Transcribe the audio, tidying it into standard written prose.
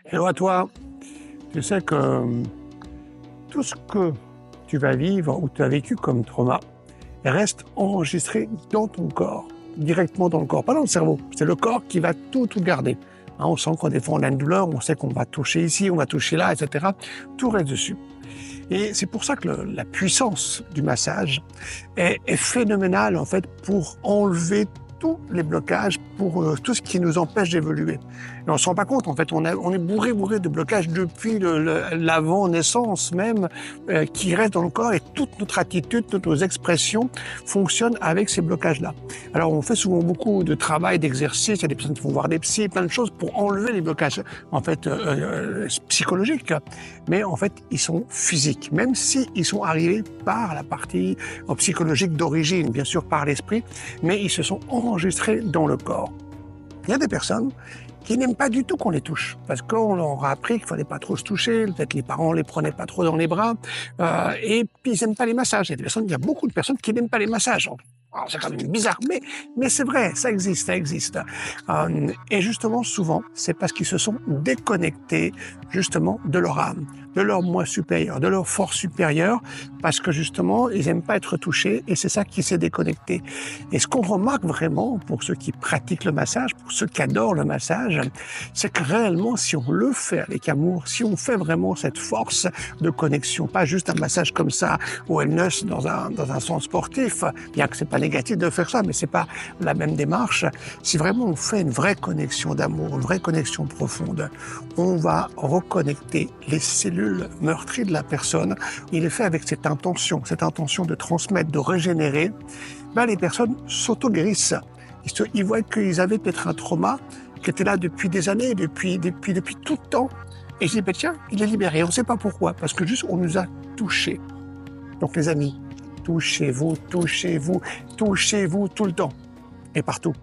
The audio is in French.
Hello à toi. Tu sais que tout ce que tu vas vivre ou tu as vécu comme trauma reste enregistré dans ton corps, directement dans le corps, pas dans le cerveau. C'est le corps qui va tout garder. Hein, on sent qu'on des fois on a une douleur, on sait qu'on va toucher ici, on va toucher là, etc. Tout reste dessus. Et c'est pour ça que la puissance du massage est phénoménale en fait pour enlever tous les blocages, pour tout ce qui nous empêche d'évoluer. Et on ne se rend pas compte, en fait, on est bourré de blocages depuis l'avant-naissance même, qui reste dans le corps, et toute notre attitude, toutes nos expressions fonctionnent avec ces blocages-là. Alors on fait souvent beaucoup de travail, d'exercices, il y a des personnes qui vont voir des psys, plein de choses pour enlever les blocages, en fait, psychologiques, mais en fait, ils sont physiques, même s'ils sont arrivés par la partie psychologique d'origine, bien sûr par l'esprit, mais ils se sont enregistrés dans le corps. Il y a des personnes qui n'aiment pas du tout qu'on les touche, parce qu'on leur a appris qu'il ne fallait pas trop se toucher, peut-être les parents ne les prenaient pas trop dans les bras, et puis ils n'aiment pas les massages. Il y a beaucoup de personnes qui n'aiment pas les massages. Alors, c'est quand même bizarre, mais c'est vrai, ça existe. Et justement, souvent, c'est parce qu'ils se sont déconnectés, justement, de leur âme, de leur moi supérieur, de leur force supérieure, parce que justement, ils n'aiment pas être touchés, et c'est ça qui s'est déconnecté. Et ce qu'on remarque vraiment, pour ceux qui pratiquent le massage, pour ceux qui adorent le massage, c'est que réellement, si on le fait avec amour, si on fait vraiment cette force de connexion, pas juste un massage comme ça, au wellness dans un sens sportif, bien que c'est pas négatif de faire ça, mais c'est pas la même démarche. Si vraiment on fait une vraie connexion d'amour, une vraie connexion profonde, on va reconnecter les cellules meurtries de la personne. Il est fait avec cette intention de transmettre, de régénérer. Les personnes s'auto-guérissent. Ils voient qu'ils avaient peut-être un trauma qui était là depuis des années, depuis tout le temps. Et je dis, tiens, il est libéré. On ne sait pas pourquoi, parce que juste on nous a touchés. Donc les amis, touchez-vous tout le temps et partout.